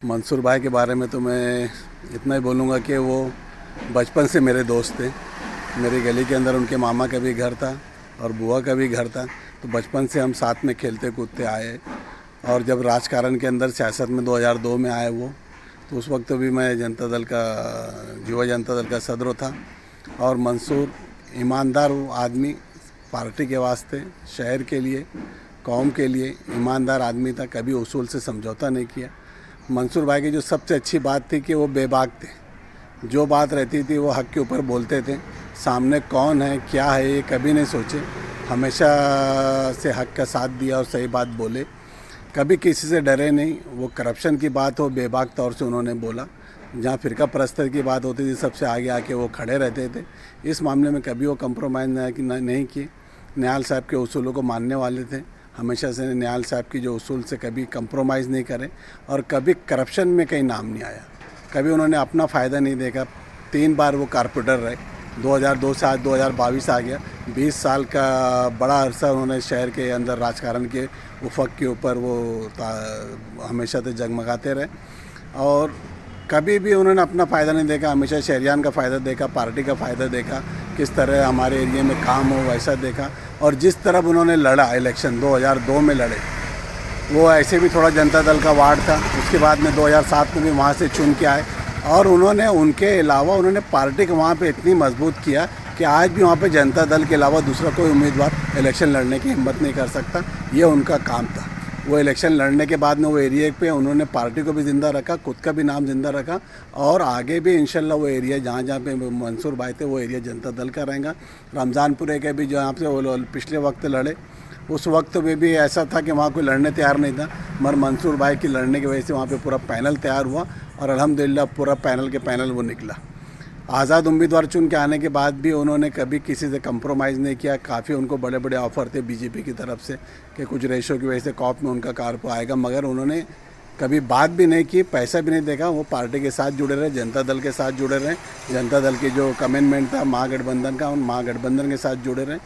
मंसूर भाई के बारे में तो मैं इतना ही बोलूँगा कि वो बचपन से मेरे दोस्त थे। मेरी गली के अंदर उनके मामा का भी घर था और बुआ का भी घर था, तो बचपन से हम साथ में खेलते कूदते आए। और जब राजकारण के अंदर सियासत में 2002 में आए वो, तो उस वक्त भी मैं जनता दल का युवा जनता दल का सदर था। और मंसूर ईमानदार आदमी, पार्टी के वास्ते, शहर के लिए, कौम के लिए ईमानदार आदमी था। कभी उसूल से समझौता नहीं किया। मंसूर भाई की जो सबसे अच्छी बात थी कि वो बेबाक थे। जो बात रहती थी वो हक के ऊपर बोलते थे। सामने कौन है क्या है ये कभी नहीं सोचे, हमेशा से हक का साथ दिया और सही बात बोले। कभी किसी से डरे नहीं। वो करप्शन की बात हो, बेबाक तौर से उन्होंने बोला। जहाँ फ़िरका परस्तर की बात होती थी, सबसे आगे आके वो खड़े रहते थे। इस मामले में कभी वो कंप्रोमाइज़ नहीं किए। निहाल साहब के उसूलों को मानने वाले थे। हमेशा से निहाल साहब की जो उसूल से कभी कंप्रोमाइज़ नहीं करे और कभी करप्शन में कहीं नाम नहीं आया। कभी उन्होंने अपना फ़ायदा नहीं देखा। 3 बार वो कारपोरेटर रहे। 2002 से आज 2022 आ गया। 20 साल का बड़ा अरसा उन्होंने शहर के अंदर राजकारण के उफक के ऊपर वो हमेशा से जगमगाते रहे। और कभी भी उन्होंने अपना फ़ायदा नहीं देखा। हमेशा शहरियान का फ़ायदा देखा, पार्टी का फ़ायदा देखा, किस तरह हमारे एरिया में काम हो वैसा देखा। और जिस तरफ उन्होंने लड़ा इलेक्शन 2002 में लड़े, वो ऐसे भी थोड़ा जनता दल का वार्ड था। उसके बाद में 2007 में भी वहाँ से चुन के आए। और उन्होंने उनके अलावा उन्होंने पार्टी को वहाँ पे इतनी मजबूत किया कि आज भी वहाँ पे जनता दल के अलावा दूसरा कोई उम्मीदवार इलेक्शन लड़ने की हिम्मत नहीं कर सकता। ये उनका काम था। वो इलेक्शन लड़ने के बाद में वो एरिया पे उन्होंने पार्टी को भी ज़िंदा रखा, खुद का भी नाम ज़िंदा रखा। और आगे भी इंशाल्लाह वो एरिया जहाँ जहाँ पे मंसूर भाई थे वो एरिया जनता दल का रहेगा। रमज़ानपुरे के भी जहाँ से वो पिछले वक्त लड़े, उस वक्त में भी ऐसा था कि वहाँ कोई लड़ने तैयार नहीं था, मगर मंसूर भाई की लड़ने की वजह से वहाँ पे पूरा पैनल तैयार हुआ और अल्हम्दुलिल्लाह पूरा पैनल वो निकला। आज़ाद उम्मीदवार चुन के आने के बाद भी उन्होंने कभी किसी से कंप्रोमाइज़ नहीं किया। काफ़ी उनको बड़े बड़े ऑफ़र थे बीजेपी की तरफ से कि कुछ रेशो की वजह से कॉप में उनका कारपो आएगा, मगर उन्होंने कभी बात भी नहीं की, पैसा भी नहीं देखा। वो पार्टी के साथ जुड़े रहे, जनता दल के साथ जुड़े रहे। जनता दल की जो कमेंटमेंट था महागठबंधन का, उन महागठबंधन के साथ जुड़े रहे।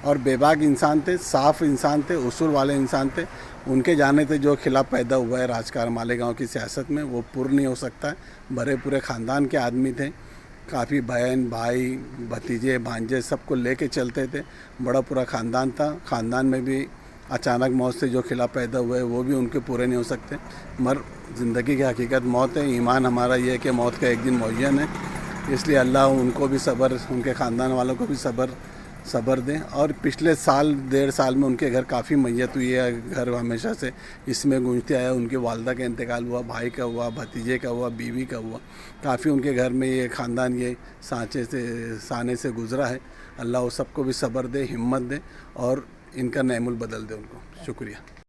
और बेबाक इंसान थे, साफ इंसान थे, उसूल वाले इंसान थे। उनके जाने से जो खिलाफ पैदा हुआ है राजकारण मालेगांव की सियासत में, वो पूर्ण नहीं हो सकता है। भरे पूरे ख़ानदान के आदमी थे। काफ़ी बहन भाई भतीजे भांजे सबको लेके चलते थे। बड़ा पूरा ख़ानदान था। ख़ानदान में भी अचानक मौत से जो खिलाफ पैदा हुए वो भी उनके पूरे नहीं हो सकते। मगर ज़िंदगी की हकीकत मौत है। ईमान हमारा ये है कि मौत का एक दिन मुअय्यन है। इसलिए अल्लाह उनको भी सब्र, उनके ख़ानदान वालों को भी सब्र दें। और पिछले साल 1.5 साल में उनके घर काफ़ी मैयत हुई है। घर हमेशा से इसमें गूंजते आया। उनके वालदा का इंतकाल हुआ, भाई का हुआ, भतीजे का हुआ, बीवी का हुआ। काफ़ी उनके घर में ये ख़ानदान ये साने से गुज़रा है। अल्लाह वो सबको भी सब्र दे, हिम्मत दे और इनका नैमुल बदल दे उनको। शुक्रिया।